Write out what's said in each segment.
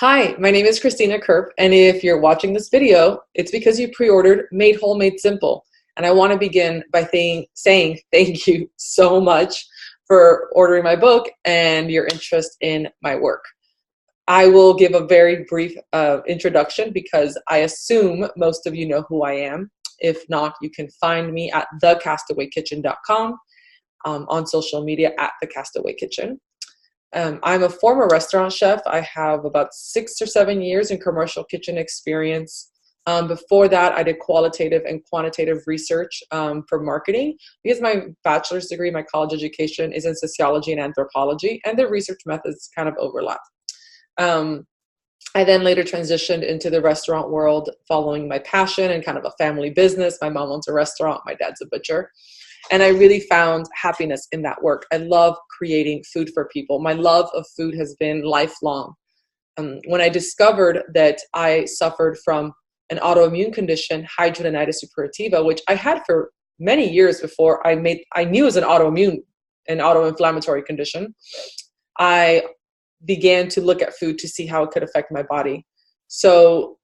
Hi, my name is Christina Kerp, and if you're watching this video, it's because you pre-ordered Made Whole, Made Simple. And I want to begin by saying thank you so much for ordering my book and your interest in my work. I will give a very brief introduction because I assume most of you know who I am. If not, you can find me at thecastawaykitchen.com, on social media at thecastawaykitchen. I'm a former restaurant chef. I have about 6 or 7 years in commercial kitchen experience. Before that, I did qualitative and quantitative research for marketing because my bachelor's degree, my college education is in sociology and anthropology, and the research methods kind of overlap. I then later transitioned into the restaurant world following my passion and kind of a family business. My mom owns a restaurant, my dad's a butcher. And I really found happiness in that work. I love creating food for people. My love of food has been lifelong. When I discovered that I suffered from an autoimmune condition, hidradenitis suppurativa, which I had for many years before I knew it was an autoinflammatory condition, I began to look at food to see how it could affect my body. So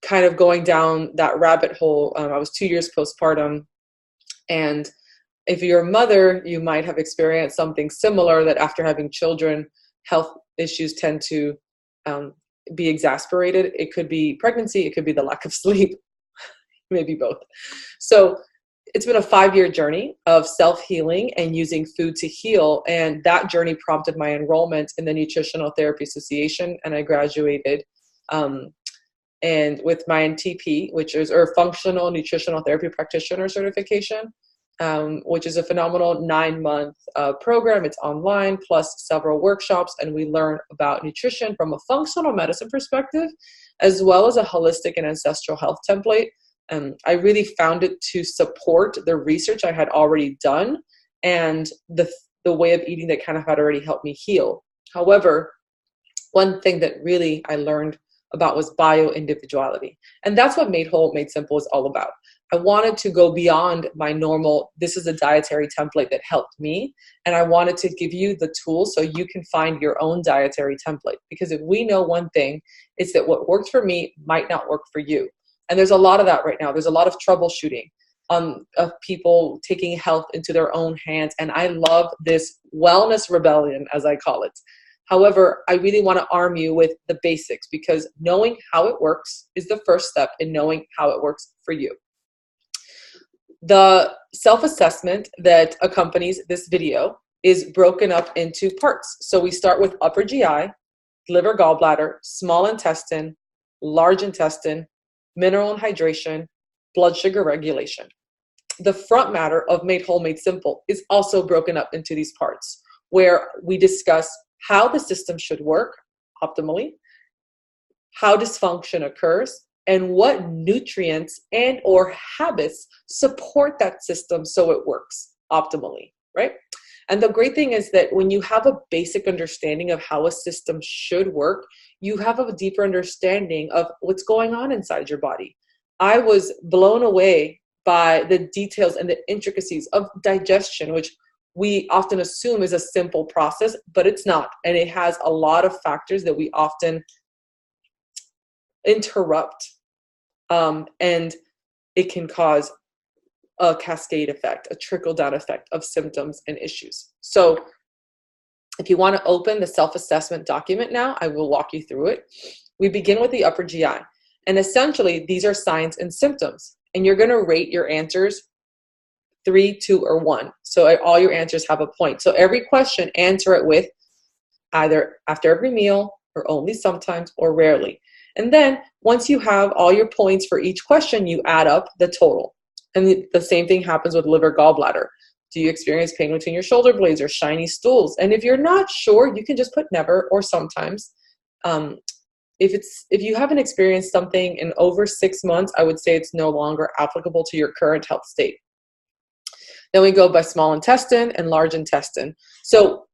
kind of going down that rabbit hole, I was 2 years postpartum, and if you're a mother, you might have experienced something similar, that after having children, health issues tend to be exasperated. It could be pregnancy, it could be the lack of sleep, maybe both. So it's been a 5-year journey of self-healing and using food to heal. And that journey prompted my enrollment in the Nutritional Therapy Association, and I graduated and with my NTP, which is Functional Nutritional Therapy Practitioner certification. Which is a phenomenal 9-month program. It's online, plus several workshops, and we learn about nutrition from a functional medicine perspective, as well as a holistic and ancestral health template. I really found it to support the research I had already done and the way of eating that kind of had already helped me heal. However, one thing that really I learned about was bio-individuality. And that's what Made Whole, Made Simple is all about. I wanted to go beyond my normal, this is a dietary template that helped me. And I wanted to give you the tools so you can find your own dietary template. Because if we know one thing, it's that what worked for me might not work for you. And there's a lot of that right now. There's a lot of troubleshooting of people taking health into their own hands. And I love this wellness rebellion, as I call it. However, I really want to arm you with the basics, because knowing how it works is the first step in knowing how it works for you. The self-assessment that accompanies this video is broken up into parts. So we start with upper GI, liver, gallbladder, small intestine, large intestine, mineral and hydration, blood sugar regulation. The front matter of Made Whole, Made Simple is also broken up into these parts, where we discuss how the system should work optimally, how dysfunction occurs, and what nutrients and or habits support that system so it works optimally, right? And the great thing is that when you have a basic understanding of how a system should work, you have a deeper understanding of what's going on inside your body. I was blown away by the details and the intricacies of digestion, which we often assume is a simple process, but it's not. And it has a lot of factors that we often interrupt. And it can cause a cascade effect, a trickle-down effect of symptoms and issues. So if you want to open the self-assessment document now, I will walk you through it. We begin with the upper GI. And essentially, these are signs and symptoms. And you're going to rate your answers 3, 2, or 1. So all your answers have a point. So every question, answer it with either after every meal, or only sometimes, or rarely. And then once you have all your points for each question, you add up the total. And the same thing happens with liver, gallbladder. Do you experience pain between your shoulder blades or shiny stools? And if you're not sure, you can just put never or sometimes. If you haven't experienced something in over 6 months, I would say it's no longer applicable to your current health state. Then we go by small intestine and large intestine. So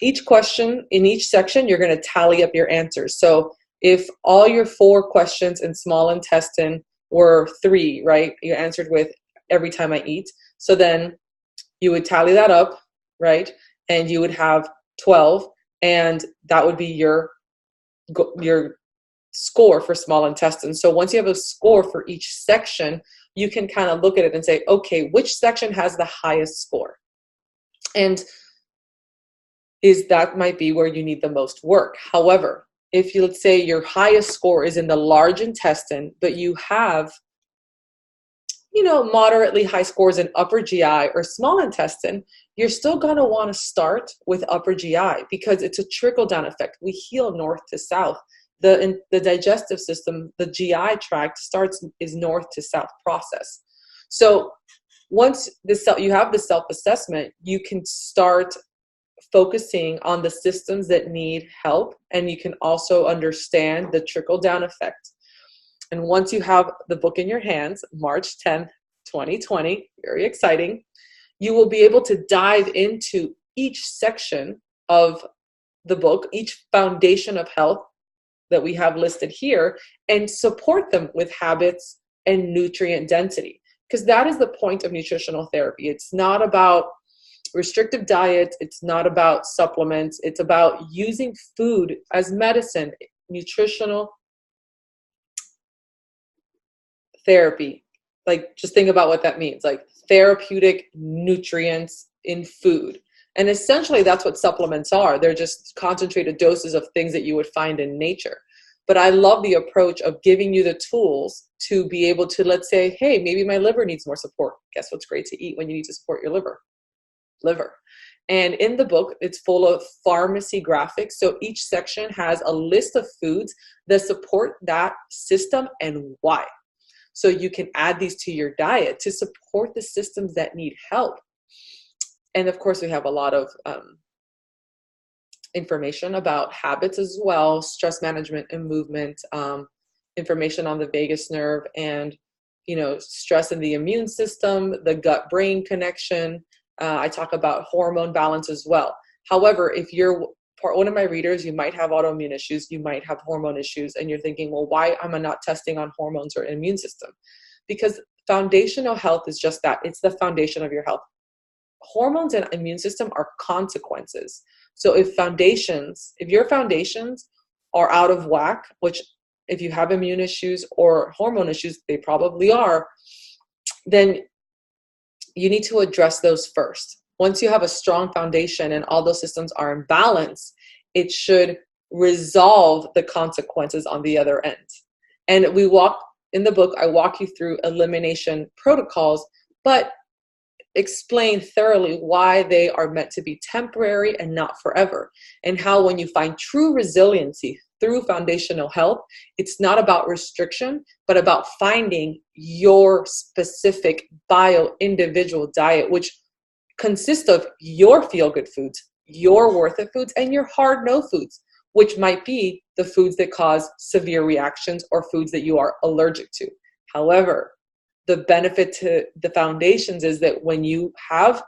each question in each section, you're going to tally up your answers. So if all your 4 questions in small intestine were 3, right? You answered with every time I eat. So then you would tally that up, right? And you would have 12, and that would be your your score for small intestine. So once you have a score for each section, you can kind of look at it and say, okay, which section has the highest score? And that might be where you need the most work. However, if you, let's say your highest score is in the large intestine, but you have, moderately high scores in upper GI or small intestine, you're still going to want to start with upper GI because it's a trickle down effect. We heal north to south. The digestive system, the GI tract is north to south process. So once you have the self-assessment, you can start focusing on the systems that need help, and you can also understand the trickle down effect. And once you have the book in your hands, March 10th, 2020, very exciting, you will be able to dive into each section of the book, each foundation of health that we have listed here, and support them with habits and nutrient density. Because that is the point of nutritional therapy. It's not about restrictive diet. It's not about supplements. It's about using food as medicine, nutritional therapy. Like, just think about what that means, like therapeutic nutrients in food. And essentially that's what supplements are. They're just concentrated doses of things that you would find in nature. But I love the approach of giving you the tools to be able to, let's say, hey, maybe my liver needs more support. Guess what's great to eat when you need to support your liver? Liver. And in the book, it's full of pharmacy graphics. So each section has a list of foods that support that system and why. So you can add these to your diet to support the systems that need help. And of course, we have a lot of information about habits as well, stress management and movement, information on the vagus nerve and, stress in the immune system, the gut-brain connection. I talk about hormone balance as well. However, if you're one of my readers, you might have autoimmune issues, you might have hormone issues, and you're thinking, well, why am I not testing on hormones or immune system? Because foundational health is just that. It's the foundation of your health. Hormones and immune system are consequences. So if your foundations are out of whack, which if you have immune issues or hormone issues, they probably are, then you need to address those first. Once you have a strong foundation and all those systems are in balance, it should resolve the consequences on the other end. And in the book, I walk you through elimination protocols, but explain thoroughly why they are meant to be temporary and not forever. And how when you find true resiliency through foundational health, it's not about restriction, but about finding your specific individual diet, which consist of your feel-good foods, your worth-it foods, and your hard-no foods, which might be the foods that cause severe reactions or foods that you are allergic to. However, the benefit to the foundations is that when you have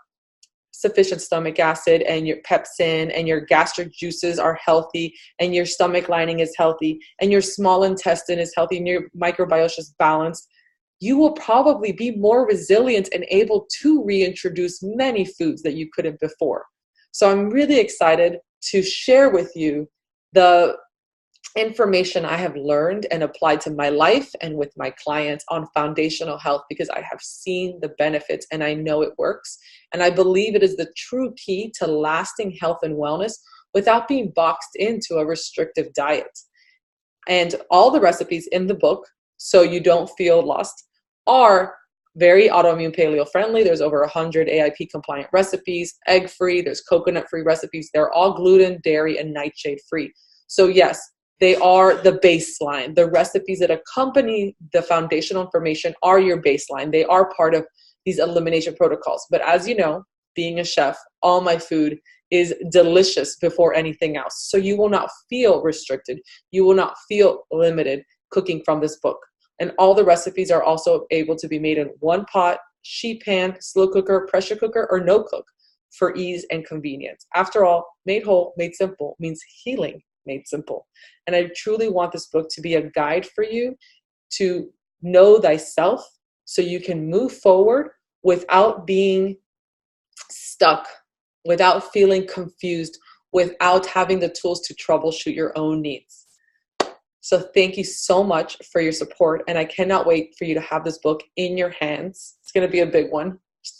sufficient stomach acid and your pepsin and your gastric juices are healthy and your stomach lining is healthy and your small intestine is healthy and your microbiota is balanced, you will probably be more resilient and able to reintroduce many foods that you couldn't before. So I'm really excited to share with you the information I have learned and applied to my life and with my clients on foundational health, because I have seen the benefits and I know it works. And I believe it is the true key to lasting health and wellness without being boxed into a restrictive diet. And all the recipes in the book, so you don't feel lost, are very autoimmune paleo friendly. There's over 100 AIP compliant recipes, egg free, there's coconut free recipes. They're all gluten, dairy, and nightshade free. So yes, they are the baseline. The recipes that accompany the foundational information are your baseline. They are part of these elimination protocols. But as you know, being a chef, all my food is delicious before anything else. So you will not feel restricted. You will not feel limited cooking from this book. And all the recipes are also able to be made in one pot, sheet pan, slow cooker, pressure cooker, or no cook for ease and convenience. After all, made whole, made simple means healing made simple. And I truly want this book to be a guide for you to know thyself so you can move forward without being stuck, without feeling confused, without having the tools to troubleshoot your own needs. So thank you so much for your support. And I cannot wait for you to have this book in your hands. It's going to be a big one.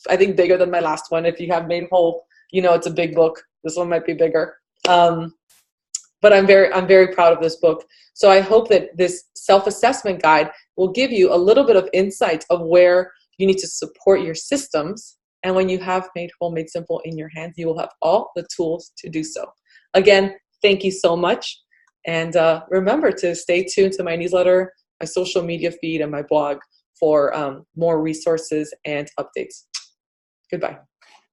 I think bigger than my last one. If you have Made Whole, you know it's a big book. This one might be bigger. But I'm very proud of this book. So I hope that this self-assessment guide will give you a little bit of insight of where you need to support your systems. And when you have Made Whole, Made Simple in your hands, you will have all the tools to do so. Again, thank you so much. And remember to stay tuned to my newsletter, my social media feed, and my blog for more resources and updates. Goodbye.